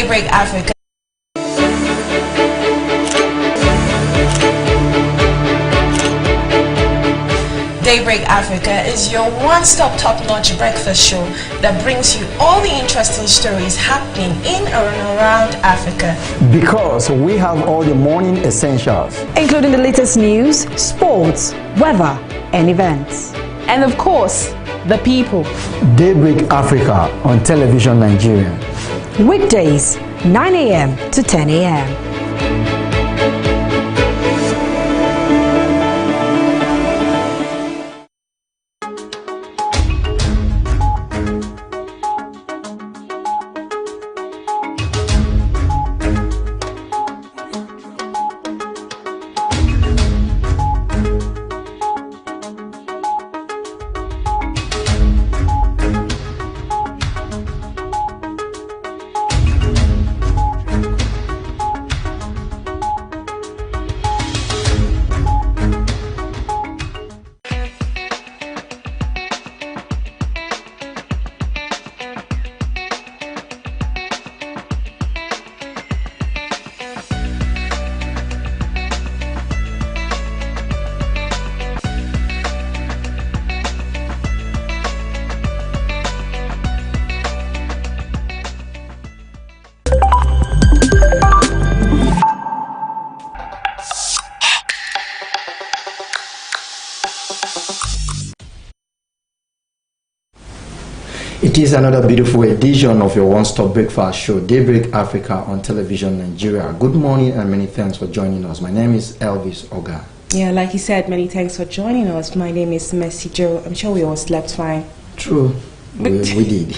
Daybreak Africa. Daybreak Africa is your one-stop top-notch breakfast show that brings you all the interesting stories happening in and around Africa. Because we have all the morning essentials, including the latest news, sports, weather, and events. And of course, the people. Daybreak Africa on Television Nigerian. Weekdays, 9 a.m. to 10 a.m. It is another beautiful edition of your one-stop breakfast show, Daybreak Africa on Television Nigeria. Good morning and many thanks for joining us. My name is Elvis Oga. Yeah, like you said, many thanks for joining us. My name is Mercy Joe. I'm sure we all slept fine. True, we did.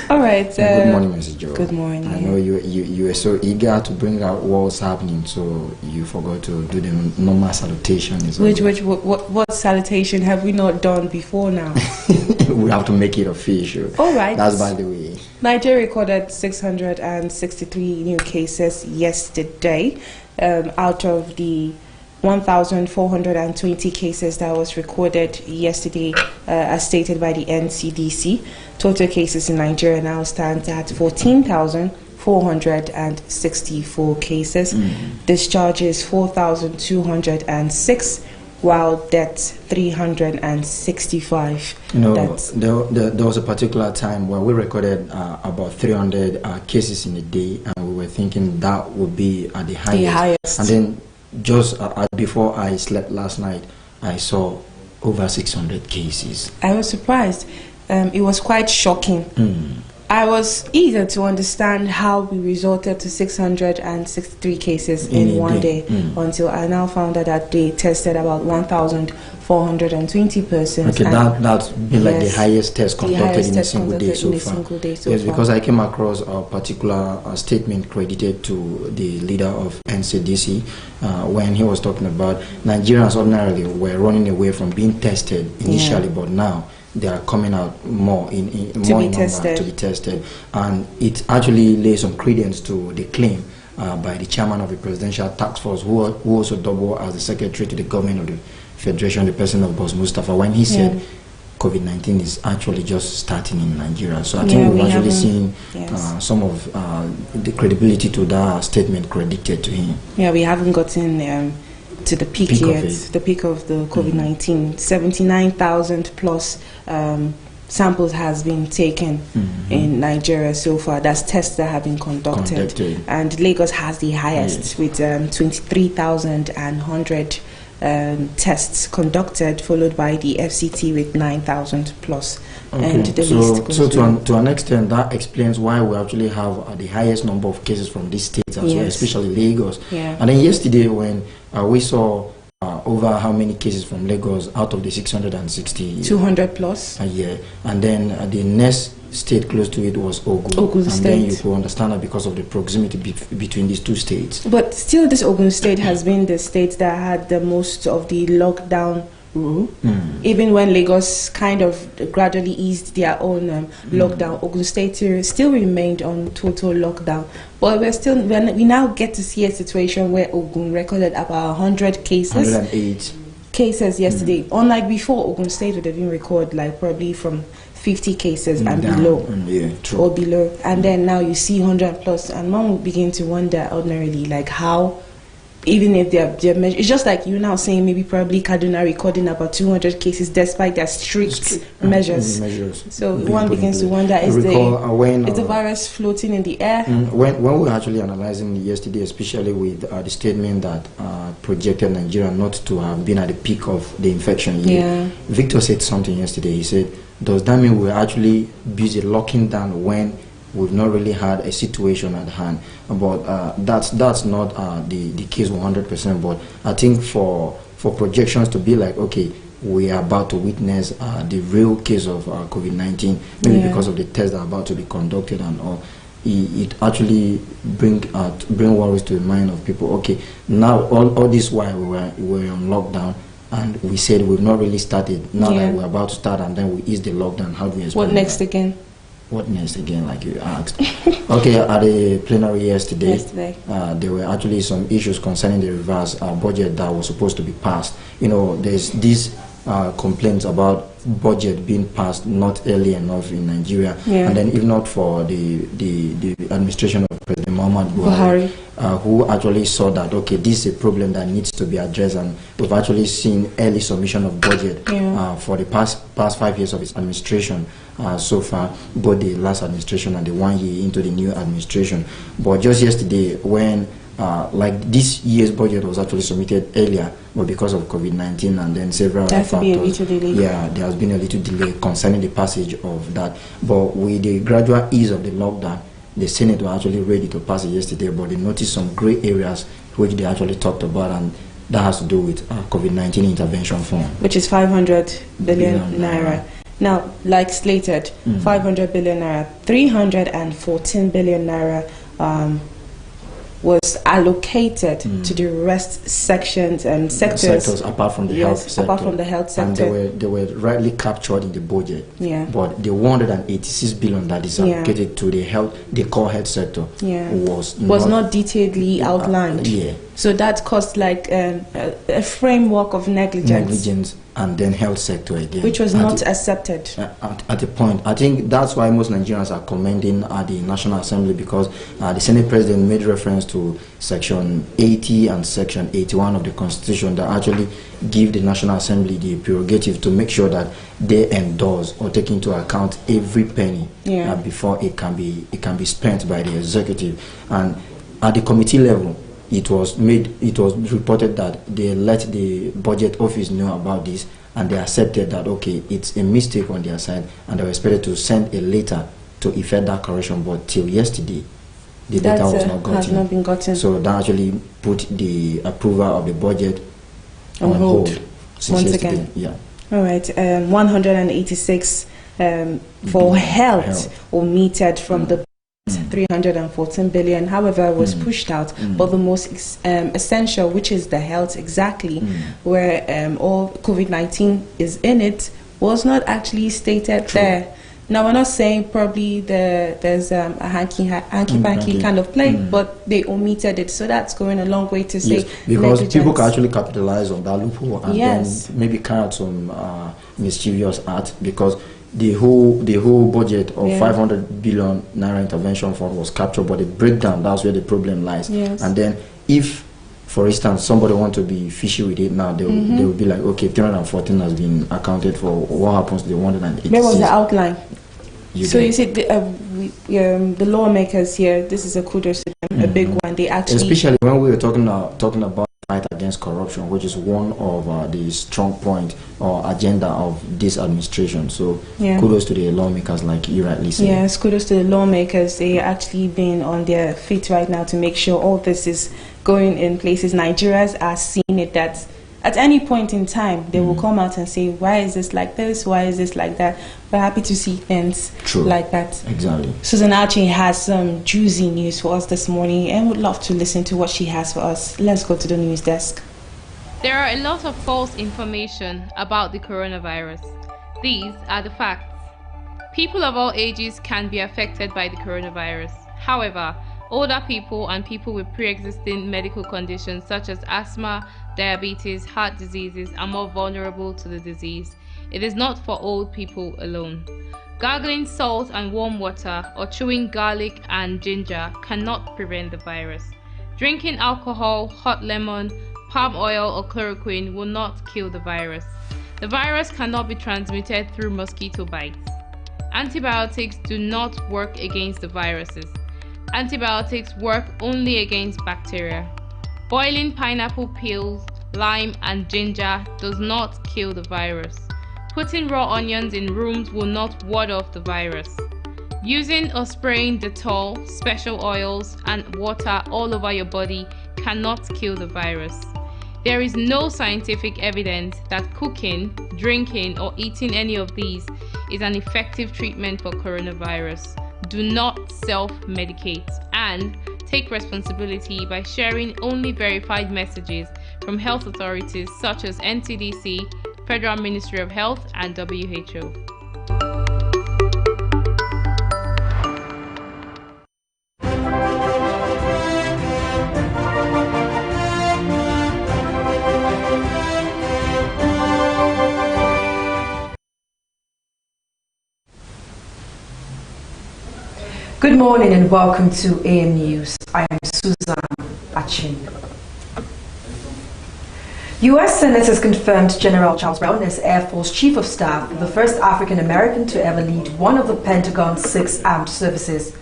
All right. Good morning, Mercy Joe. Good morning. I know you were so eager to bring out what's happening, so you forgot to do the normal salutation. What salutation have we not done before now? We have to make it official. All right. That's by the way. Nigeria recorded 663 new cases yesterday, out of the 1,420 cases that was recorded yesterday, as stated by the NCDC. Total cases in Nigeria now stands at 14,464 cases. Discharges 4,206. While deaths 365. You know, there was a particular time where we recorded about 300 cases in a day, and we were thinking that would be at the highest. And then just before I slept last night, I saw over 600 cases. I was surprised. It was quite shocking. I was eager to understand how we resorted to 663 cases in one day until I now found out that they tested about 1,420 persons. Okay, that's been like the highest test conducted in a single day so far. Yes, because I came across a particular statement credited to the leader of NCDC when he was talking about Nigerians ordinarily were running away from being tested initially, but now they are coming out more to be tested, and it actually lays some credence to the claim by the chairman of the Presidential Task Force, who also doubled as the secretary to the government of the Federation, the person of Boss Mustafa, when he said COVID-19 is actually just starting in Nigeria. So I think we've actually seen some of the credibility to that statement credited to him. Yeah, we haven't gotten to the peak yet, the peak of the COVID-19. 79,000 plus samples has been taken in Nigeria so far. That's tests that have been conducted. And Lagos has the highest with 23,100 tests conducted, followed by the FCT with 9,000 plus. Okay. And the so to an extent, that explains why we actually have the highest number of cases from these states as well, especially Lagos. And then yesterday when we saw over how many cases from Lagos out of the 660? 200 plus. And then the next state close to it was Ogun State. Then you could understand that because of the proximity between these two states. But still, this Ogun State has been the state that had the most of the lockdown rule. Even when Lagos kind of gradually eased their own lockdown, Ogun State still remained on total lockdown. But we now get to see a situation where Ogun recorded about 100 cases. 108. cases yesterday. Unlike before, Ogun State would have been record like probably from 50 cases and below, or below, and then now you see 100 plus, and one will begin to wonder ordinarily like how, even if they're it's just like you now saying maybe probably Kaduna recording about 200 cases despite their strict measures. So one begins to wonder, is the virus floating in the air? When we were actually analyzing yesterday, especially with the statement that projected Nigeria not to have been at the peak of the infection yet, Victor said something yesterday. He said, does that mean we're actually busy locking down when we've not really had a situation at hand? But that's not the case 100%. But I think for projections to be like, okay, we are about to witness the real case of COVID-19, maybe because of the tests that are about to be conducted and all, it actually bring worries to the mind of people. Okay, now all this while we were on lockdown, and we said we've not really started. Now that we're about to start, and then we ease the lockdown, how do we explain What next that? again? What next again, like you asked? Okay, at the plenary yesterday, there were actually some issues concerning the reverse budget that was supposed to be passed. You know, there's these complaints about budget being passed not early enough in Nigeria, and then if not for the administration of President Muhammad Buhari, who actually saw that, okay, this is a problem that needs to be addressed, and we've actually seen early submission of budget for the past 5 years of his administration so far, both the last administration and the 1 year into the new administration. But just yesterday, when like this year's budget was actually submitted earlier, but because of COVID-19 and then several other factors, there has been a little delay concerning the passage of that. But with the gradual ease of the lockdown, the Senate were actually ready to pass it yesterday, but they noticed some gray areas which they actually talked about, and that has to do with COVID-19 intervention fund, which is 500 billion naira. Now, like slated, 500 billion naira, 314 billion naira was allocated to the rest sections and sectors apart from the health sector. Apart from the health sector. And they were rightly captured in the budget. But the 186 billion that is allocated to the core health sector was not detailedly outlined. So that caused like a framework of negligence. And then health sector again, which was not accepted at the point. I think that's why most Nigerians are commending the National Assembly, because the Senate President made reference to Section 80 and Section 81 of the Constitution that actually give the National Assembly the prerogative to make sure that they endorse or take into account every penny before it can be spent by the executive. And at the committee level, it was reported that they let the budget office know about this, and they accepted that, okay, it's a mistake on their side, and they were expected to send a letter to effect that correction. But till yesterday, the data was not been gotten. So that actually put the approval of the budget on hold since once yesterday. Again. All right, 186 for health omitted from the 314 billion, however, was pushed out, but the most essential, which is the health where all COVID-19 is in it, was not actually stated there. Now, we're not saying probably there's a hanky-panky kind of play, but they omitted it, so that's going a long way to say because people can actually capitalize on that loophole and then maybe carry out some mischievous act, because the whole budget of 500 billion naira intervention fund was captured, but the breakdown, that's where the problem lies. And then if, for instance, somebody want to be fishy with it now, they will be like, okay, 314 has been accounted for, what happens to the 186? Where was the outline? You see, the lawmakers here, this is a kudos to them, a big one. They actually, especially when we were talking about fight against corruption, which is one of the strong point or agenda of this administration. So kudos to the lawmakers, like you rightly said. Yes, kudos to the lawmakers. They are actually being on their feet right now to make sure all this is going in places. Nigerians are seeing it, that at any point in time they will come out and say, why is this like this, why is this like that? We're happy to see things like that. Exactly. Susan Archie has some juicy news for us this morning, and would love to listen to what she has for us. Let's go to the news desk. There are a lot of false information about the coronavirus. These are the facts. People of all ages can be affected by the coronavirus. However, older people and people with pre-existing medical conditions such as asthma, diabetes, heart diseases are more vulnerable to the disease. It is not for old people alone. Gargling salt and warm water or chewing garlic and ginger cannot prevent the virus. Drinking alcohol, hot lemon, palm oil or chloroquine will not kill the virus. The virus cannot be transmitted through mosquito bites. Antibiotics do not work against the viruses. Antibiotics work only against bacteria. Boiling pineapple peels, lime and ginger does not kill the virus. Putting raw onions in rooms will not ward off the virus. Using or spraying Dettol, special oils, and water all over your body cannot kill the virus. There is no scientific evidence that cooking, drinking, or eating any of these is an effective treatment for coronavirus. Do not self-medicate and take responsibility by sharing only verified messages from health authorities such as NCDC, Federal Ministry of Health, and WHO. Good morning and welcome to AM News. I am Susan Achin. U.S. Senate has confirmed General Charles Brown as Air Force Chief of Staff, the first African American to ever lead one of the Pentagon's 6 armed services.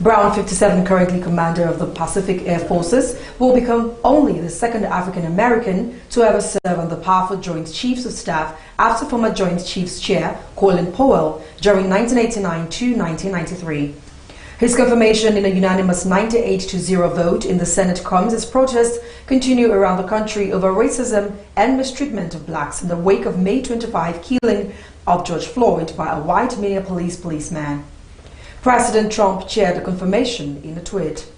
Brown, 57, currently commander of the Pacific Air Forces, will become only the second African American to ever serve on the powerful Joint Chiefs of Staff after former Joint Chiefs Chair Colin Powell during 1989 to 1993. His confirmation in a unanimous 98-0 vote in the Senate comes as protests continue around the country over racism and mistreatment of blacks in the wake of May 25 killing of George Floyd by a white Minneapolis policeman. President Trump chaired the confirmation in a tweet.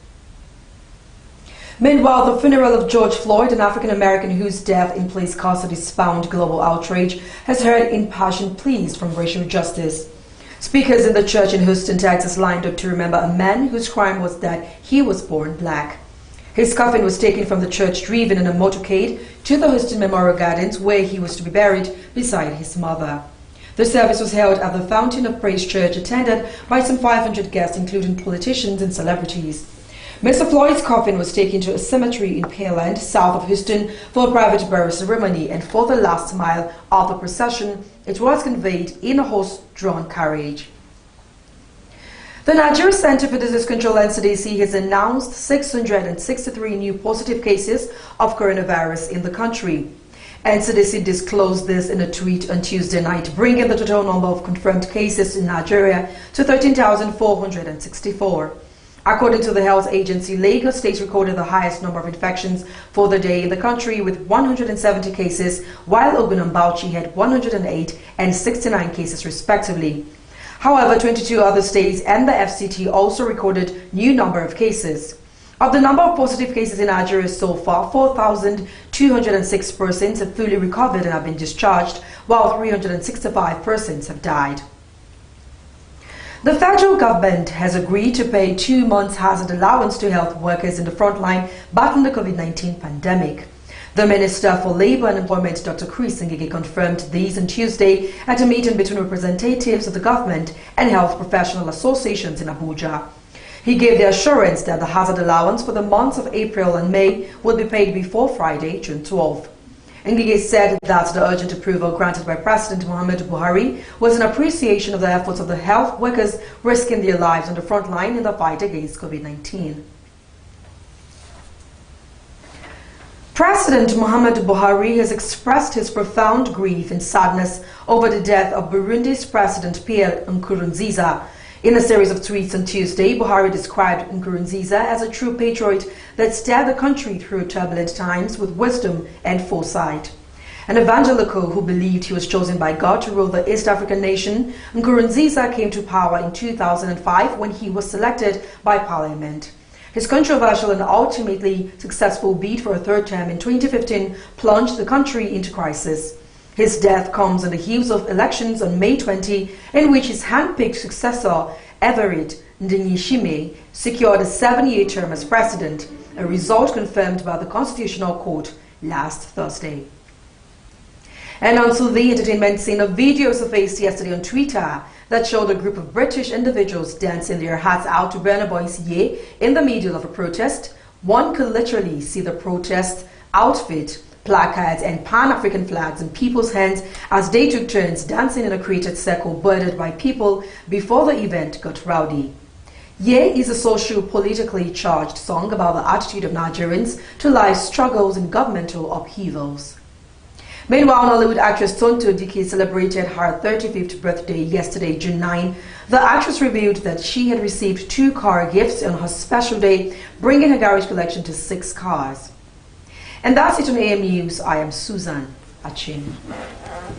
Meanwhile, the funeral of George Floyd, an African-American whose death in police custody spawned global outrage, has heard impassioned pleas from racial justice. Speakers in the church in Houston, Texas lined up to remember a man whose crime was that he was born black. His coffin was taken from the church, driven in a motorcade to the Houston Memorial Gardens, where he was to be buried beside his mother. The service was held at the Fountain of Praise Church, attended by some 500 guests, including politicians and celebrities. Mr. Floyd's coffin was taken to a cemetery in Pearland, south of Houston, for a private burial ceremony, and for the last mile of the procession, it was conveyed in a horse-drawn carriage. The Nigerian Center for Disease Control (NCDC) has announced 663 new positive cases of coronavirus in the country. NCDC disclosed this in a tweet on Tuesday night, bringing the total number of confirmed cases in Nigeria to 13,464. According to the health agency, Lagos State recorded the highest number of infections for the day in the country with 170 cases, while Ogun and Bauchi had 108 and 69 cases respectively. However, 22 other states and the FCT also recorded new number of cases. Of the number of positive cases in Nigeria so far, 4,206 persons have fully recovered and have been discharged, while 365 persons have died. The federal government has agreed to pay 2 months' hazard allowance to health workers in the front line battling the COVID-19 pandemic. The Minister for Labour and Employment, Dr. Chris Ngige, confirmed these on Tuesday at a meeting between representatives of the government and health professional associations in Abuja. He gave the assurance that the hazard allowance for the months of April and May will be paid before Friday, June 12th. Ngige said that the urgent approval granted by President Muhammadu Buhari was an appreciation of the efforts of the health workers risking their lives on the front line in the fight against COVID-19. President Muhammadu Buhari has expressed his profound grief and sadness over the death of Burundi's President Pierre Nkurunziza. In a series of tweets on Tuesday, Buhari described Nkurunziza as a true patriot that steered the country through turbulent times with wisdom and foresight. An evangelical who believed he was chosen by God to rule the East African nation, Nkurunziza came to power in 2005 when he was selected by Parliament. His controversial and ultimately successful bid for a third term in 2015 plunged the country into crisis. His death comes on the heels of elections on May 20, in which his hand-picked successor, Everett Ndiyishime, secured a 7-year term as president, a result confirmed by the Constitutional Court last Thursday. And onto the entertainment scene, a video surfaced yesterday on Twitter that showed a group of British individuals dancing their hearts out to Burna Boy's Ye in the middle of a protest. One could literally see the protest outfit, placards and Pan-African flags in people's hands as they took turns dancing in a created circle bordered by people before the event got rowdy. Ye is a social-politically charged song about the attitude of Nigerians to life's struggles and governmental upheavals. Meanwhile, Nollywood actress Tonto Dike celebrated her 35th birthday yesterday, June 9. The actress revealed that she had received 2 car gifts on her special day, bringing her garage collection to 6 cars. And that's it on AM News. I am Susan Achin.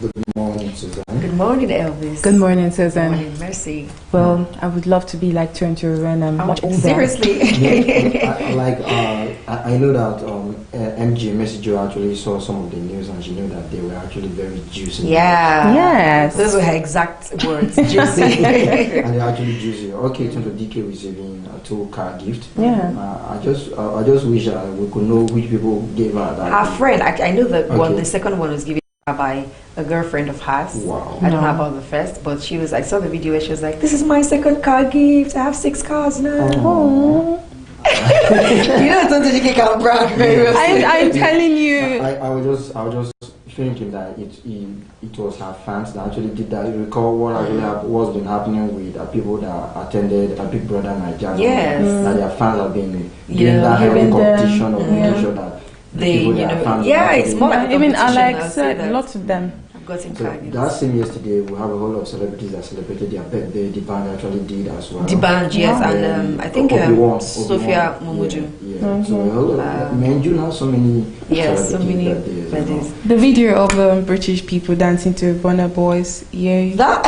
Good morning, Susan. Good morning, Elvis. Good morning, Susan. Good morning, Mercy. Well, I would love to be like Tonto and much older. Seriously. I know that MG Messenger actually saw some of the news and she knew that they were actually very juicy. Yeah. Yes. Those were her exact words. Juicy. And they're actually juicy. Okay, Tonto DK receiving a 2-car gift. Yeah. I just wish we could know which people gave her that. Her friend. I know that one. The second one was given by a girlfriend of hers. Wow. I don't know about the first, but she was. I saw the video where she was like, "This is my 2nd car gift. I have 6 cars now." Oh. You know, Tonto Dike can brag very well. I'm telling you. I was just thinking that it was her fans that actually did that. You recall what's been happening with people that attended a Big Brother Nigeria. Yes. That their fans have been giving that heavy competition of making sure that They, people that are fans. it's more like a Even competition, Alex said lots of them. I've gotten So car gifts. that same yesterday, we have a whole lot of celebrities that celebrated their birthday. The band actually did as well. The band, yes, and I think Sophia Momuju. Yeah. So June has so many. Yes, so many birthdays. birthdays. The video of British people dancing to Burna Boy's Ye. That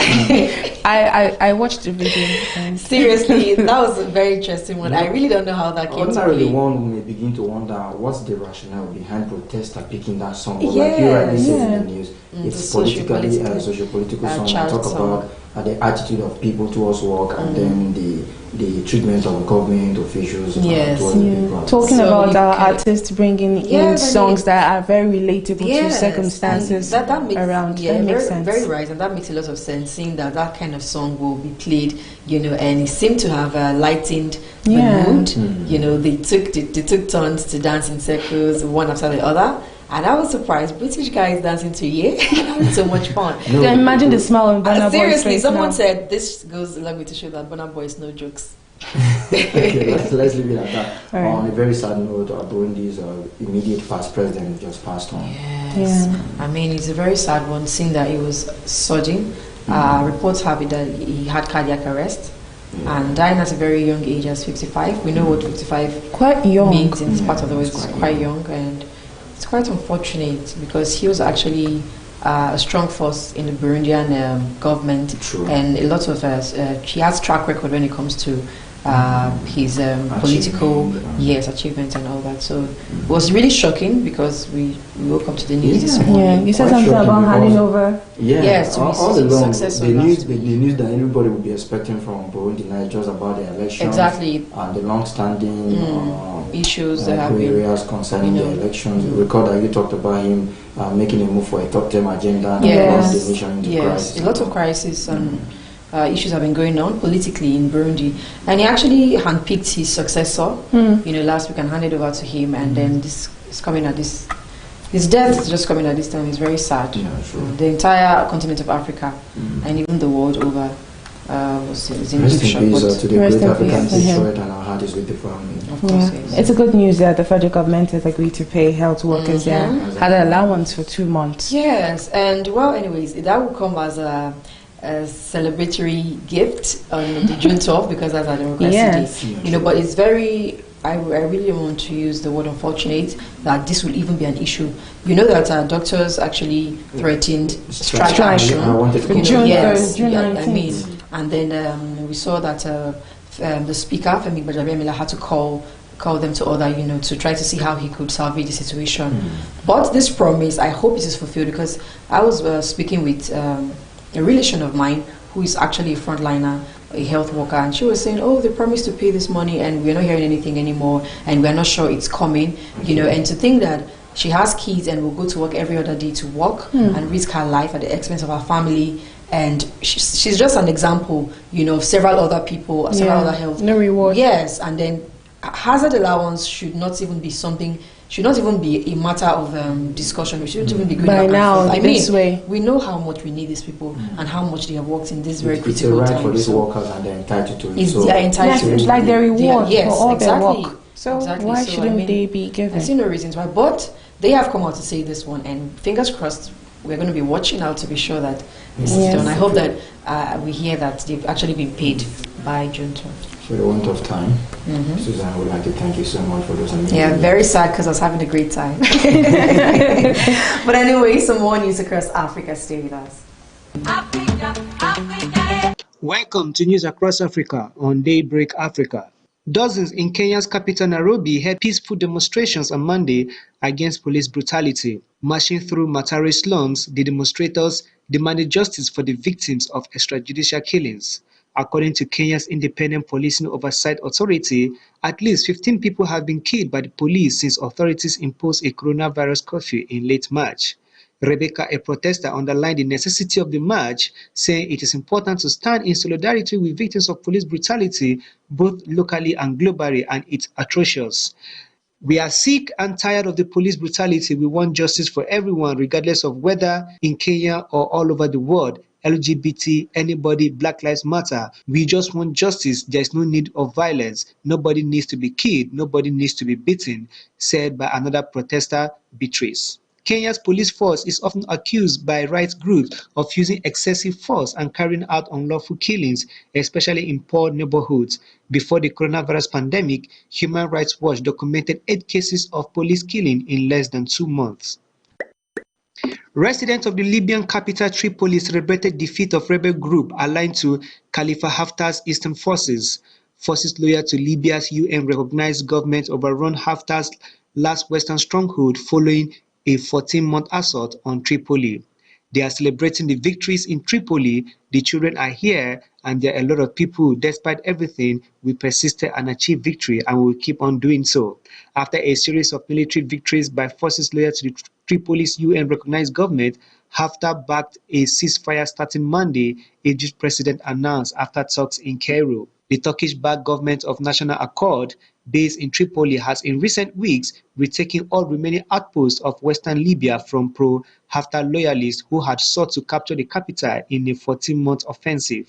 I watched the video. And seriously, that was a very interesting one. I really don't know how that came to Ordinarily, be. one may begin to wonder what's the rationale behind protesters picking that song. But Yes, like you rightly said yeah. in the news, it's the politically socio-political, socio-political song. child Talk song. about the attitude of people towards work and then the treatment of government officials Yes. towards the people. talking So about you our can- artists bringing Yeah, in songs that are very relatable to Yes, circumstances and that makes, around. Yeah, that makes very, sense. very right, and that makes a lot of sense. Seeing that kind of song will be played, and it seemed to have lightened Yeah. the mood. They took turns to dance in circles, one after the other. And I was surprised, British guys dancing to Ye, having so much fun. No, Yeah, imagine the smile on Burna Boy's Seriously, face someone now. said this goes along with to show that Burna Boy is no jokes. Okay, let's leave it at that. All right. On a very sad note, Burundi's immediate past president just passed on. Yes. Yeah. I mean, it's a very sad one, seeing that he was surging. Reports have it that he had cardiac arrest and dying at a very young age, as 55. We know what 55 Quite young. means in this part of the world. it's It's quite quite young, and it's quite unfortunate because he was actually a strong force in the Burundian government. True. And a lot of he has track record when it comes to his political achievements and all that. So it was really shocking because we woke up to the news this Yeah, morning. you said Quite something shocking about handing because- over. Yeah, Yes, all along, successor the last news that everybody would be expecting from Burundi now is just about the elections. Exactly. And the long-standing Issues that have been. areas concerning you know. the elections. Recall that you talked about him making a move for a top-term agenda and Yes. brought the nation into Yes, crisis. a lot of crisis and issues have been going on politically in Burundi, and he actually handpicked his successor. Last week and handed over to him, and then this is coming at this. His death is just coming at this time. It's very sad. Yeah, sure. The entire continent of Africa and even the world over is in Rest deep shock. in peace But to the Rest great in African peace to him. patriot, and our heart is with the family. of course, Yeah. yes. It's a good news that the federal government has agreed to pay health workers had an allowance for 2 months. Yes, and well, anyways, that will come as a celebratory gift on the June 12th because that's our democracy Yes. day. But it's very. I really want to use the word unfortunate that this will even be an issue. You know that doctors actually threatened strike action. I wanted to June Yes, 3rd, June yeah, 19th. and then we saw that the speaker, Femi Gbajabiamila, had to call them to order, to try to see how he could salvage the situation. But this promise, I hope it is fulfilled because I was speaking with a relation of mine who is actually a frontliner, a health worker, and she was saying, they promised to pay this money and we're not hearing anything anymore and we're not sure it's coming, and to think that she has kids and will go to work every other day to work and risk her life at the expense of her family. And she's just an example, you know, of several other people, several other health. No reward. Yes, and then hazard allowance should not even be something, should not even be a matter of discussion. We shouldn't even be going by now. I this mean, way, we know how much we need these people and how much they have worked in this very critical time. It's a right time. for these workers, and they're entitled to it. It's their entitled. It's like their reward for all their work. So exactly. why shouldn't they be given? I see no reasons why, but they have come out to say this one, and fingers crossed, we're going to be watching out to be sure that this is done. I hope that we hear that they've actually been paid by June 12th. For the want of time, Susan, I would like to thank you so much for those amazing. Yeah, very sad because I was having a great time. But anyway, some more news across Africa. Stay with us. Welcome to News Across Africa on Daybreak Africa. Dozens in Kenya's capital Nairobi held peaceful demonstrations on Monday against police brutality. Marching through Matare slums, the demonstrators demanded justice for the victims of extrajudicial killings. According to Kenya's Independent Policing Oversight Authority, at least 15 people have been killed by the police since authorities imposed a coronavirus curfew in late March. Rebecca, a protester, underlined the necessity of the march, saying it is important to stand in solidarity with victims of police brutality, both locally and globally, and it's atrocious. We are sick and tired of the police brutality. We want justice for everyone, regardless of whether in Kenya or all over the world. LGBT, anybody, Black Lives Matter. We just want justice. There's no need of violence. Nobody needs to be killed. Nobody needs to be beaten, said by another protester, Beatrice. Kenya's police force is often accused by rights groups of using excessive force and carrying out unlawful killings, especially in poor neighborhoods. Before the coronavirus pandemic, Human Rights Watch documented 8 cases of police killing in less than 2 months. Residents of the Libyan capital Tripoli celebrated defeat of rebel group aligned to Khalifa Haftar's Eastern Forces. Forces loyal to Libya's UN-recognized government overrun Haftar's last western stronghold following a 14-month assault on Tripoli. They are celebrating the victories in Tripoli. The children are here, and there are a lot of people. Despite everything, we persisted and achieved victory, and we will keep on doing so. After a series of military victories by forces loyal to the Tripoli's UN-recognized government, Haftar backed a ceasefire starting Monday, Egypt's president announced after talks in Cairo. The Turkish-backed government of National Accord, based in Tripoli, has in recent weeks retaken all remaining outposts of western Libya from pro-Haftar loyalists who had sought to capture the capital in a 14-month offensive.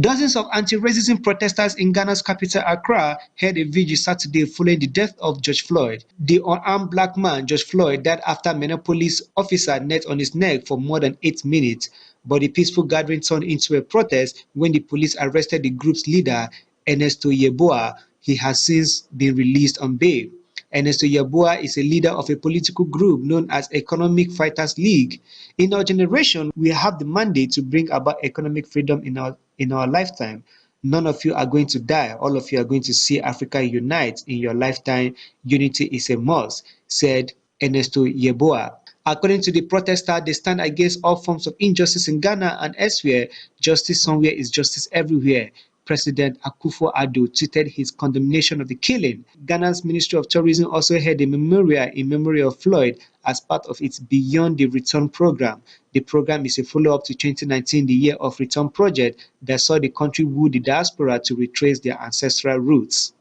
Dozens of anti-racism protesters in Ghana's capital, Accra, held a vigil Saturday following the death of George Floyd. The unarmed black man, George Floyd, died after a Minneapolis officer knelt on his neck for more than 8 minutes. But the peaceful gathering turned into a protest when the police arrested the group's leader, Ernesto Yeboah. He has since been released on bail. Ernesto Yeboah is a leader of a political group known as Economic Fighters League. In our generation, we have the mandate to bring about economic freedom in our lifetime. None of you are going to die. All of you are going to see Africa unite in your lifetime. Unity is a must, said Ernesto Yeboah. According to the protester, they stand against all forms of injustice in Ghana and elsewhere. Justice somewhere is justice everywhere. President Akufo-Addo tweeted his condemnation of the killing. Ghana's Ministry of Tourism also held a memorial in memory of Floyd as part of its Beyond the Return program. The program is a follow-up to 2019, the Year of Return project that saw the country woo the diaspora to retrace their ancestral roots.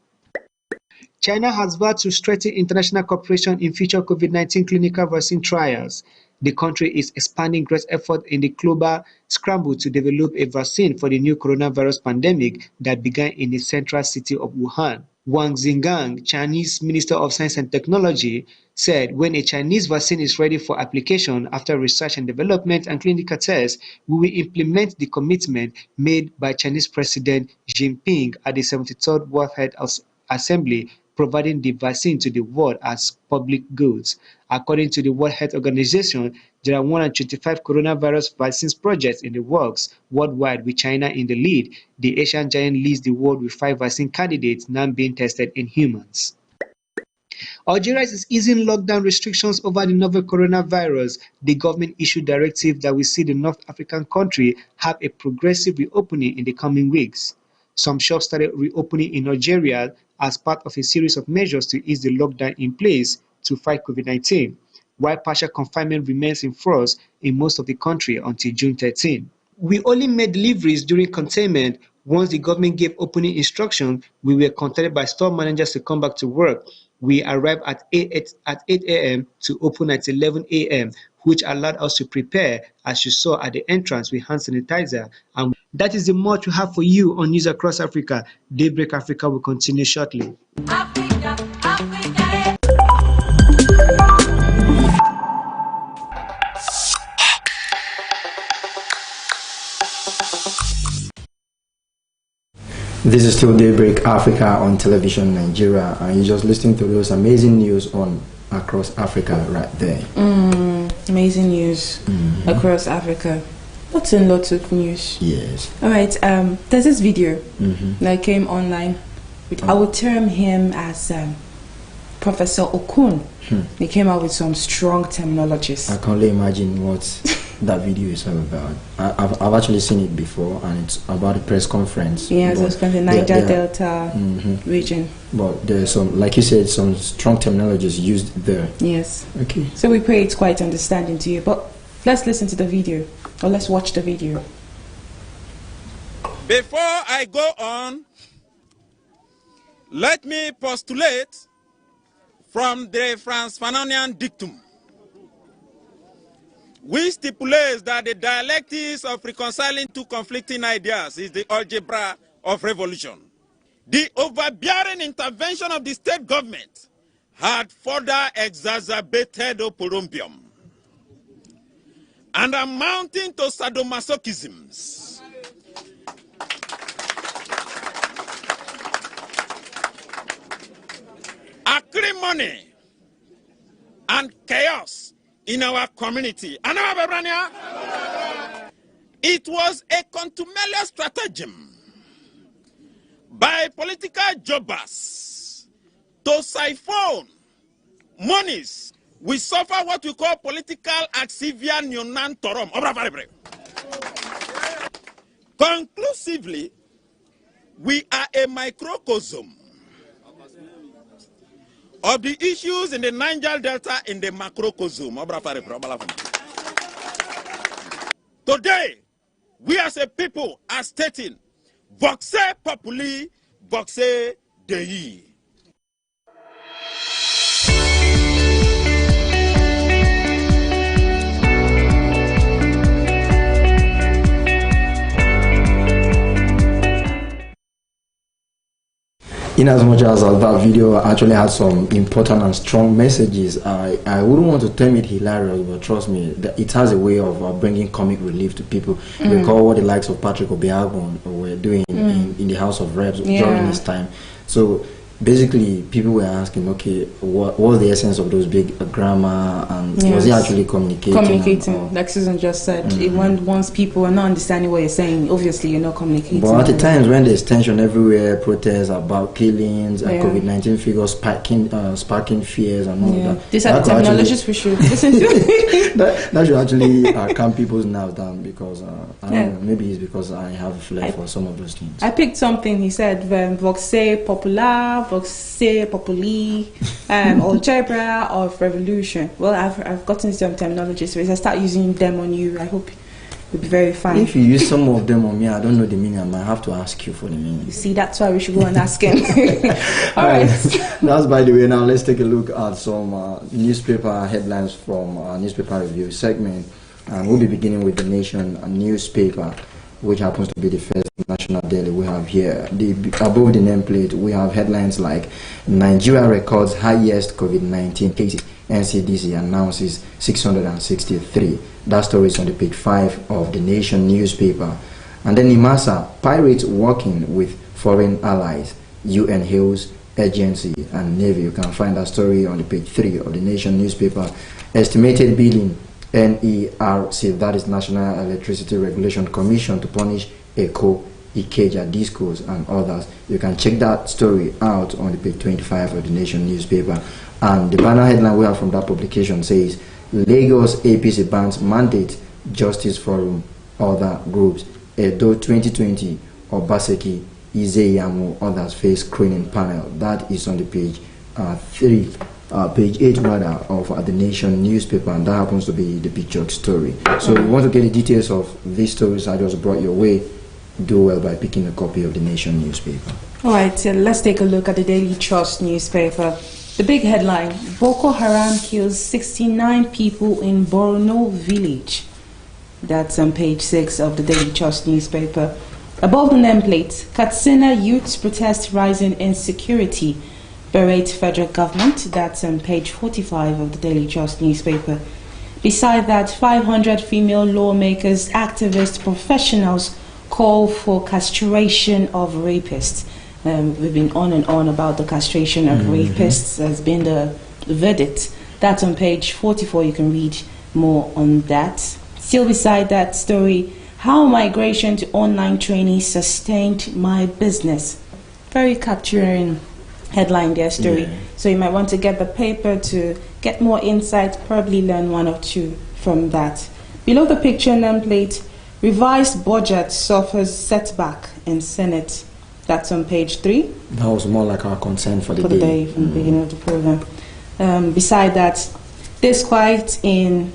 China has vowed to strengthen international cooperation in future COVID-19 clinical vaccine trials. The country is expanding great effort in the global scramble to develop a vaccine for the new coronavirus pandemic that began in the central city of Wuhan. Wang Zhengang, Chinese Minister of Science and Technology, said when a Chinese vaccine is ready for application after research and development and clinical tests, we will implement the commitment made by Chinese President Xi Jinping at the 73rd World Health Assembly, providing the vaccine to the world as public goods. According to the World Health Organization, there are 125 coronavirus vaccines projects in the works worldwide, with China in the lead. The Asian giant leads the world with 5 vaccine candidates now being tested in humans. Algeria is easing lockdown restrictions over the novel coronavirus. The government issued directive that will see the North African country have a progressive reopening in the coming weeks. Some shops started reopening in Algeria as part of a series of measures to ease the lockdown in place to fight COVID-19, while partial confinement remains in force in most of the country until June 13. We only made deliveries during containment. Once the government gave opening instruction, we were contacted by store managers to come back to work. We arrived at 8 a.m. to open at 11 a.m., which allowed us to prepare, as you saw at the entrance, with hand sanitizer. And that is the much we have for you on News Across Africa. Daybreak Africa will continue shortly. Africa, Africa. This is still Daybreak Africa on television Nigeria, and you're just listening to those amazing news on Across Africa right there. Amazing news across Africa. Lots and lots of news. Yes. All right. There's this video that came online. I would term him as Professor Okun. He came out with some strong terminologies. I can't imagine what that video is all about. I've actually seen it before, and it's about a press conference. Yeah, it's from the Niger Delta region. But there's some, like you said, some strong terminologies used there. Yes. Okay. So we pray it's quite understanding to you. But let's listen to the video, or let's watch the video. Before I go on, let me postulate from the Franz Fanonian dictum, which stipulates that the dialectics of reconciling two conflicting ideas is the algebra of revolution. The overbearing intervention of the state government had further exacerbated oporombium and amounting to sadomasochisms. Acrimony and chaos in our community. It was a contumelious stratagem by political jobbers to siphon monies. We suffer what we call political axivia neonantorum. Conclusively, we are a microcosm of the issues in the Niger Delta in the macrocosm. Today, we as a people are stating, Voxe Populi, Voxe Dei. In as much as that video actually had some important and strong messages, I wouldn't want to term it hilarious, but trust me, it has a way of bringing comic relief to people. Recall what the likes of Patrick Obiagbon were doing in the House of Reps during his time. So basically, people were asking, okay, what was the essence of those big grammar, and was he actually communicating? Like Susan just said, once people are not understanding what you're saying, obviously you're not communicating. But at the times when there's tension everywhere, protests about killings, COVID-19 figures sparking fears and all that. These are the technologies we should listen to. that should actually calm people's nerves down, because I don't know, maybe it's because I have a flair for some of those things. I picked something he said, Voxe Popular, Voxe Populi, algebra of revolution. Well, I've gotten some terminology, so if I start using them on you, I hope you'll be very fine. If you use some of them on me, I don't know the meaning, I might have to ask you for the meaning. You see, that's why we should go and ask him. All right. That's by the way. Now let's take a look at some newspaper headlines from our newspaper review segment, and we'll be beginning with The Nation newspaper, which happens to be the first national daily we have here. Above the nameplate, we have headlines like Nigeria records highest COVID-19 cases. NCDC announces 663. That story is on the page 5 of The Nation newspaper. And then Nimasa, pirates working with foreign allies. UN hails agency and Navy. You can find that story on the page 3 of The Nation newspaper. Estimated billing, NERC, that is National Electricity Regulation Commission, to punish ECO, Ikeja, Discos and others. You can check that story out on the page 25 of The Nation newspaper. And the banner headline we have from that publication says, Lagos APC bans mandate Justice Forum, other groups. Edo 2020, Obaseki, Izeyamu, others face screening panel. That is on the page 3 page 8 rather of the Nation newspaper, and that happens to be the pictured story. So if you want to get the details of these stories I just brought your way, do well by picking a copy of the Nation newspaper. Alright, so let's take a look at the Daily Trust newspaper. The big headline: Boko Haram kills 69 people in Borno village. That's on page 6 of the Daily Trust newspaper. Above the nameplate, Katsina youths protest rising insecurity. Berate federal government. That's on page 45 of the Daily Trust newspaper. Beside that, 500 female lawmakers, activists, professionals call for castration of rapists. We've been on and on about the castration of rapists has been the verdict. That's on page 44. You can read more on that. Still beside that story, how migration to online training sustained my business. Very capturing headline there, story. Yeah. So you might want to get the paper to get more insight, probably learn one or two from that. Below the picture nameplate, revised budget suffers setback in Senate. That's on page 3. That was more like our concern for the day from the beginning of the program. Beside that, disquiet in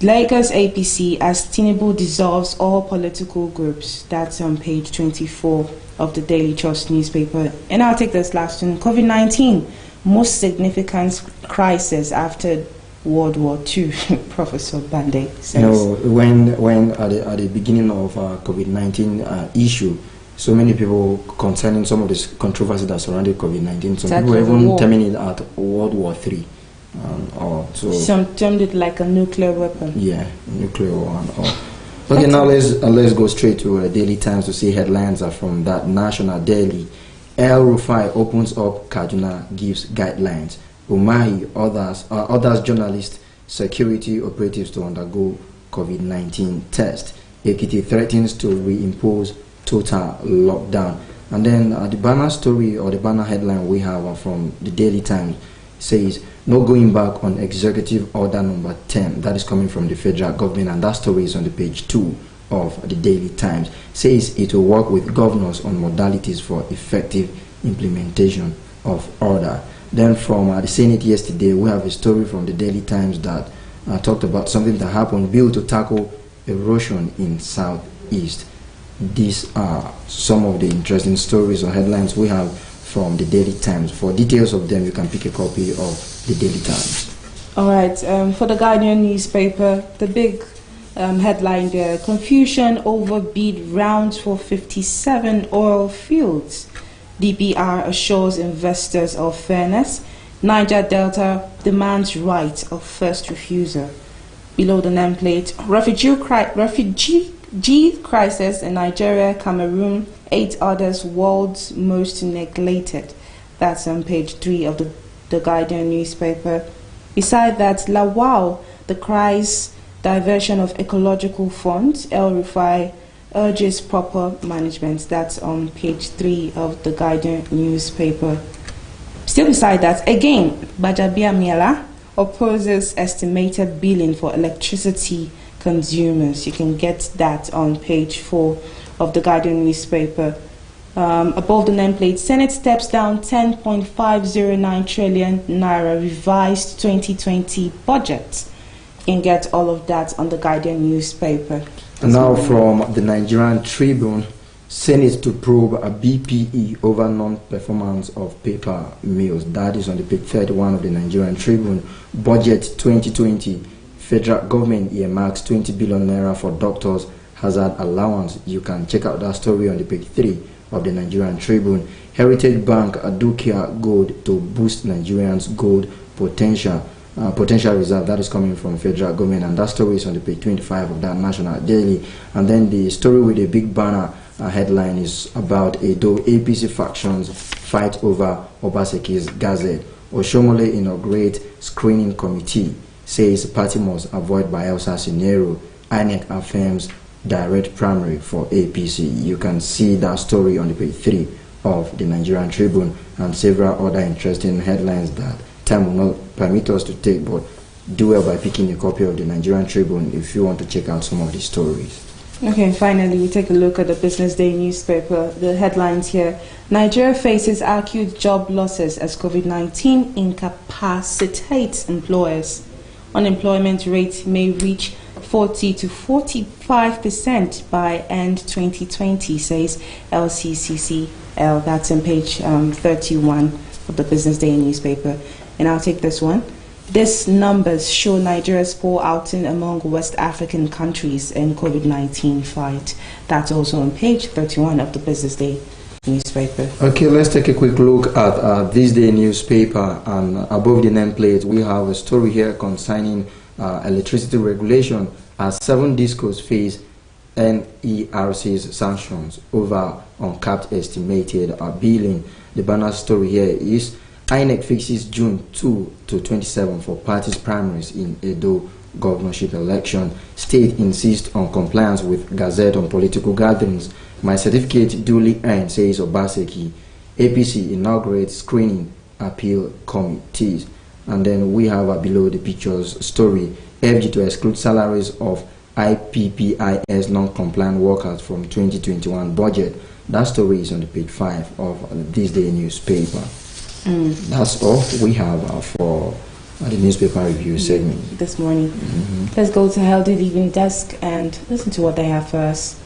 Lagos APC as Tinubu dissolves all political groups. That's on page 24 of the Daily Trust newspaper. And I'll take this last one. COVID-19, most significant crisis after World War II, Professor Bande says. You know, when at the beginning of COVID-19 issue, so many people concerning some of this controversy that surrounded COVID-19, some people even terming it at World War III. Some termed it like a nuclear weapon. Yeah, nuclear one. Okay, now let's go straight to Daily Times to see headlines are from that national daily. El Rufai opens up Kaduna, gives guidelines. Umahi, others journalists, security operatives to undergo COVID-19 test. Ekiti threatens to reimpose total lockdown. And then the banner story or the banner headline we have from the Daily Times says, no going back on executive order number 10. That is coming from the federal government, and that story is on the page 2 of the Daily Times. Says it will work with governors on modalities for effective implementation of order. Then from the Senate yesterday, we have a story from the Daily Times that talked about something that happened, bill to tackle erosion in Southeast. These are some of the interesting stories or headlines we have from the Daily Times. For details of them, you can pick a copy of the Daily Times. All right, for the Guardian newspaper, the big headline there: confusion over bid rounds for 57 oil fields. DPR assures investors of fairness. Niger Delta demands right of first refusal. Below the nameplate, refugee crisis in Nigeria, Cameroon, 8 others world's most neglected. That's on page 3 of the Guardian newspaper. Beside that, Lawal, the cries diversion of ecological funds. El Rufai urges proper management. That's on page 3 of the Guardian newspaper. Still beside that, again, Bajabia Miela opposes estimated billing for electricity consumers. You can get that on page 4 of the Guardian newspaper. Above the nameplate, Senate steps down 10.509 trillion naira revised 2020 budget. You can get all of that on the Guardian newspaper. And now from the Nigerian Tribune, Senate to probe a BPE over non-performance of paper mills. That is on the page 31 of the Nigerian Tribune. Budget 2020, federal government earmarks 20 billion naira for doctors' hazard allowance. You can check out that story on the page 3 of the Nigerian Tribune. Heritage Bank Adukia Gold to boost Nigerians' gold potential reserve. That is coming from federal government, and that story is on the page 25 of that national daily. And then the story with a big banner headline is about Edo APC factions fight over Obaseki's gazette. Oshomole inaugurate screening committee, says party must avoid Bielsa scenario. INEC affirms direct primary for APC. You can see that story on the page 3 of the Nigerian Tribune, and several other interesting headlines that time will not permit us to take, but do well by picking a copy of the Nigerian Tribune if you want to check out some of the stories. Okay, finally, we take a look at the Business Day newspaper. The headlines here: Nigeria faces acute job losses as COVID-19 incapacitates employers. Unemployment rate may reach 40 to 45% by end 2020, says LCCCL. That's on page 31 of the Business Day newspaper. And I'll take this one. These numbers show Nigeria's poor outing among West African countries in COVID-19 fight. That's also on page 31 of the Business Day newspaper. Okay, let's take a quick look at this day newspaper, and above the nameplate we have a story here concerning electricity regulation as 7 discos face NERC's sanctions over uncapped estimated billing. The banner story here is INEC fixes June 2 to 27 for parties' primaries in Edo governorship election. State insists on compliance with Gazette on political gatherings. My certificate duly earned, says Obaseki. APC inaugurates screening appeal committees. And then we have below the pictures story: FG to exclude salaries of IPPIS non-compliant workers from 2021 budget. That story is on the page 5 of this day newspaper. That's all we have for the newspaper review segment this morning. Let's go to Healthy Living Desk and listen to what they have for us.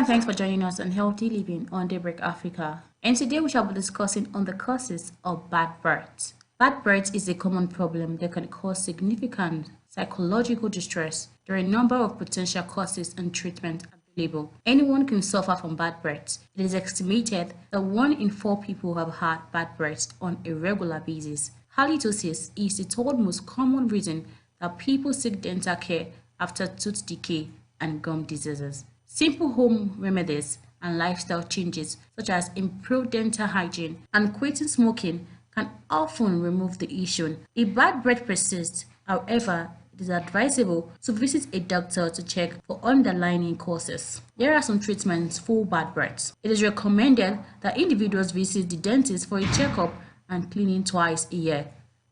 Thanks for joining us on Healthy Living on Daybreak Africa. And today we shall be discussing on the causes of bad breath. Bad breath is a common problem that can cause significant psychological distress. There are a number of potential causes and treatment available. Anyone can suffer from bad breath. It is estimated that 1 in 4 people have had bad breath on a regular basis. Halitosis is the third most common reason that people seek dental care after tooth decay and gum diseases. Simple home remedies and lifestyle changes such as improved dental hygiene and quitting smoking can often remove the issue. If bad breath persists, however, it is advisable to visit a doctor to check for underlying causes. There are some treatments for bad breath. It is recommended that individuals visit the dentist for a checkup and cleaning twice a year.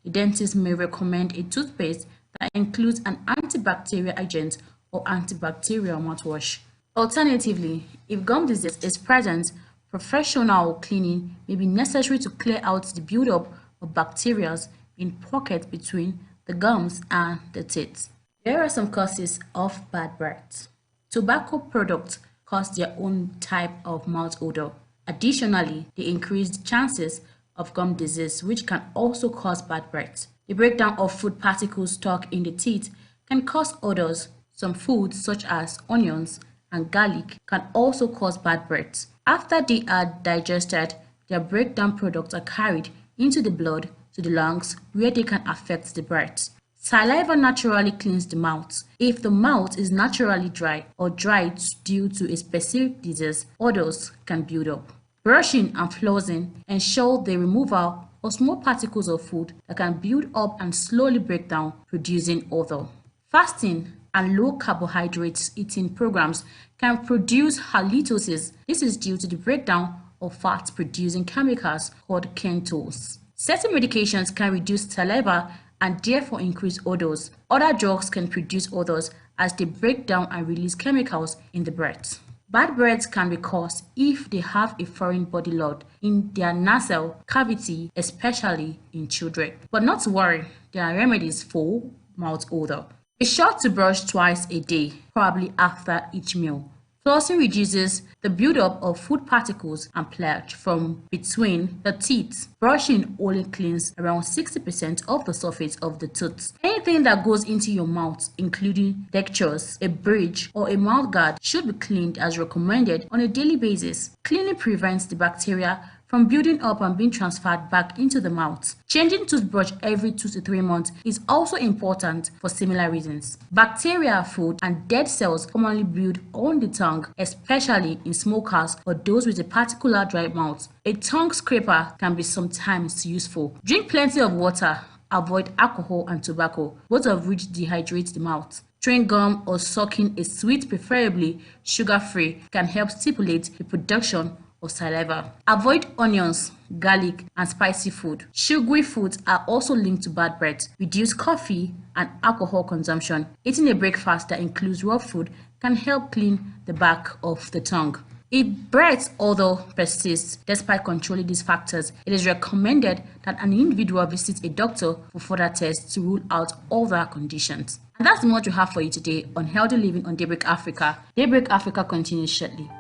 The dentist may recommend a toothpaste that includes an antibacterial agent or antibacterial mouthwash. Alternatively, if gum disease is present, professional cleaning may be necessary to clear out the buildup of bacteria in pockets between the gums and the teeth. There are some causes of bad breath. Tobacco products cause their own type of mouth odor. Additionally, they increase the chances of gum disease, which can also cause bad breath. The breakdown of food particles stuck in the teeth can cause odors. Some foods, such as onions and garlic, can also cause bad breath. After they are digested, their breakdown products are carried into the blood to the lungs, where they can affect the breath. Saliva naturally cleans the mouth. If the mouth is naturally dry or dried due to a specific disease, odors can build up. Brushing and flossing ensure the removal of small particles of food that can build up and slowly break down, producing odor. Fasting and low carbohydrates eating programs can produce halitosis. This is due to the breakdown of fat producing chemicals called ketones. Certain medications can reduce saliva and therefore increase odors. Other drugs can produce odors as they break down and release chemicals in the breath. Bad breath can be caused if they have a foreign body load in their nasal cavity, especially in children. But not to worry, there are remedies for mouth odor. Be sure to brush twice a day, probably after each meal. Flossing reduces the buildup of food particles and pledge from between the teeth. Brushing only cleans around 60% of the surface of the tooth. Anything that goes into your mouth, including dentures, a bridge, or a mouth guard, should be cleaned as recommended on a daily basis. Cleaning prevents the bacteria from building up and being transferred back into the mouth. Changing toothbrush every 2 to 3 months is also important for similar reasons. Bacteria, food, and dead cells commonly build on the tongue, especially in smokers or those with a particular dry mouth. A tongue scraper can be sometimes useful. Drink plenty of water avoid alcohol and tobacco, both of which dehydrate the mouth. Chewing gum or sucking a sweet, preferably sugar-free, can help stimulate the production of saliva. Avoid onions, garlic, and spicy food. Sugary foods are also linked to bad breath. Reduce coffee and alcohol consumption. Eating a breakfast that includes raw food can help clean the back of the tongue. If breath, although persists despite controlling these factors, it is recommended that an individual visits a doctor for further tests to rule out other conditions. And that's what we have for you today on Healthy Living on Daybreak Africa. Daybreak Africa continues shortly.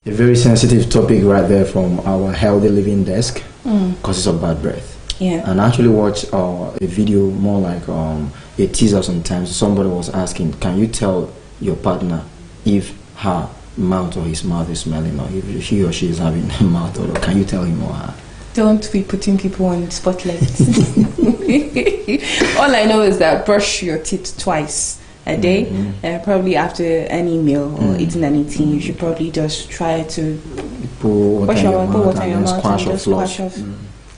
A very sensitive topic right there from our Healthy Living desk, causes of bad breath. Yeah. And I actually watched a video more like a teaser sometimes. Somebody was asking, can you tell your partner if her mouth or his mouth is smelling, or if he or she is having a mouth odor? Can you tell him or her? Don't be putting people on spotlight. All I know is that brush your teeth twice a day, probably after any meal or eating anything. You should probably just try to put water in your mouth and just squash off.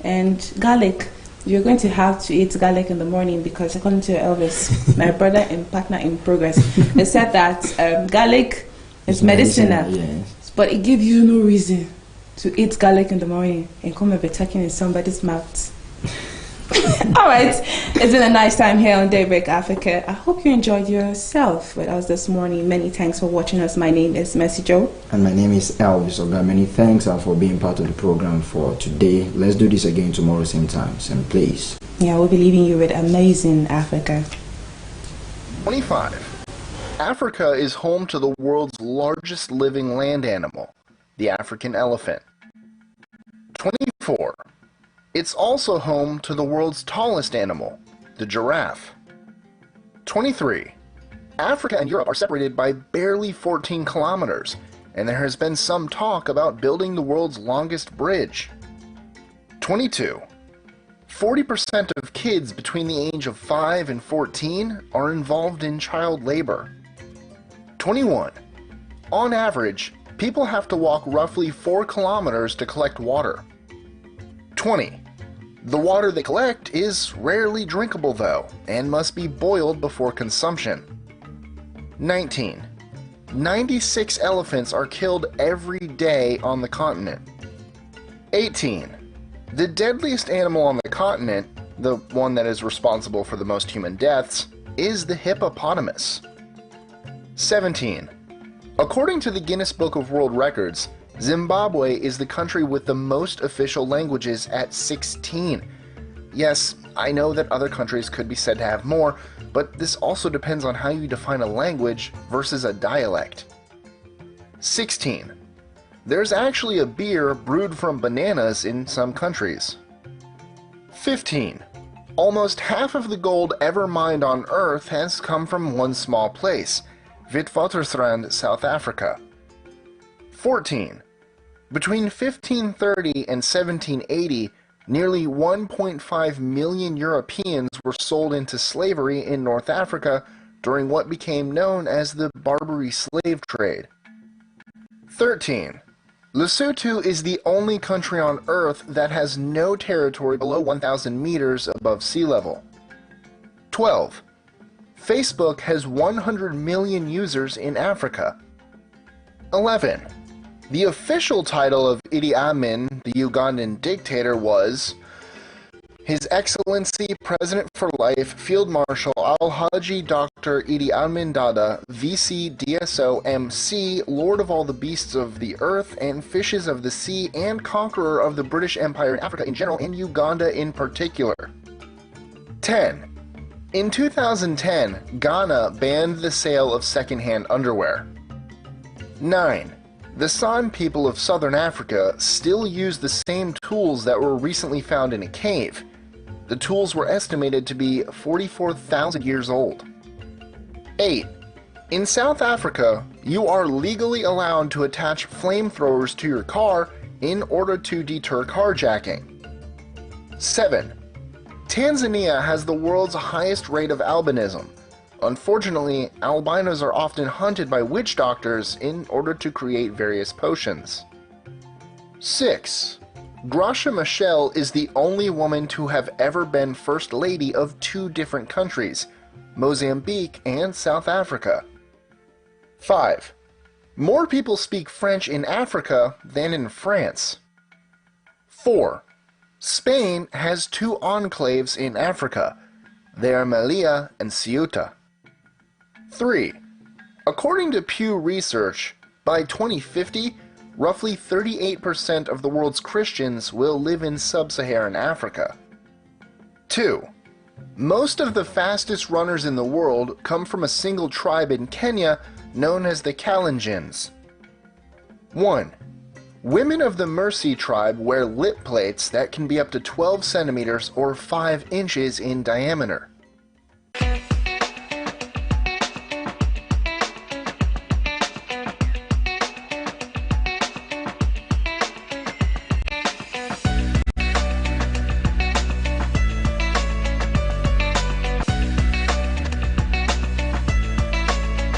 And garlic, you're going to have to eat garlic in the morning, because according to Elvis, my brother and partner in progress, they said that garlic is medicinal, yes, but it gives you no reason to eat garlic in the morning and come and be talking in somebody's mouth. All right, it's been a nice time here on Daybreak Africa. I hope you enjoyed yourself with us this morning. Many thanks for watching us. My name is Mercy Joe. And my name is Elvis Oga. Many thanks for being part of the program for today. Let's do this again tomorrow, same time, same place. Yeah, we'll be leaving you with amazing Africa. 25. Africa is home to the world's largest living land animal, the African elephant. 24. It's also home to the world's tallest animal, the giraffe. 23. Africa and Europe are separated by barely 14 kilometers, and there has been some talk about building the world's longest bridge. 22. 40% of kids between the age of 5 and 14 are involved in child labor. 21. On average, people have to walk roughly 4 kilometers to collect water. 20. The water they collect is rarely drinkable though, and must be boiled before consumption. 19. 96 elephants are killed every day on the continent. 18. The deadliest animal on the continent, the one that is responsible for the most human deaths, is the hippopotamus. 17. According to the Guinness Book of World Records, Zimbabwe is the country with the most official languages at 16. Yes, I know that other countries could be said to have more, but this also depends on how you define a language versus a dialect. 16. There's actually a beer brewed from bananas in some countries. 15. Almost half of the gold ever mined on Earth has come from one small place, Witwatersrand, South Africa. 14. Between 1530 and 1780, nearly 1.5 million Europeans were sold into slavery in North Africa during what became known as the Barbary slave trade. 13. Lesotho is the only country on Earth that has no territory below 1,000 meters above sea level. 12. Facebook has 100 million users in Africa. 11. The official title of Idi Amin, the Ugandan dictator, was His Excellency President for Life Field Marshal Alhaji Dr. Idi Amin Dada, VC DSO MC, Lord of all the beasts of the earth and fishes of the sea, and conqueror of the British Empire in Africa in general and Uganda in particular. 10. In 2010, Ghana banned the sale of second-hand underwear. 9. The San people of southern Africa still use the same tools that were recently found in a cave. The tools were estimated to be 44,000 years old. 8. In South Africa, you are legally allowed to attach flamethrowers to your car in order to deter carjacking. 7. Tanzania has the world's highest rate of albinism. Unfortunately, albinos are often hunted by witch doctors in order to create various potions. 6. Gracia Machel is the only woman to have ever been First Lady of 2 different countries, Mozambique and South Africa. 5. More people speak French in Africa than in France. 4. Spain has 2 enclaves in Africa. They are Melilla and Ceuta. 3. According to Pew Research, by 2050, roughly 38% of the world's Christians will live in sub-Saharan Africa. 2. Most of the fastest runners in the world come from a single tribe in Kenya known as the Kalenjins. 1. Women of the Mercy tribe wear lip plates that can be up to 12 centimeters or 5 inches in diameter.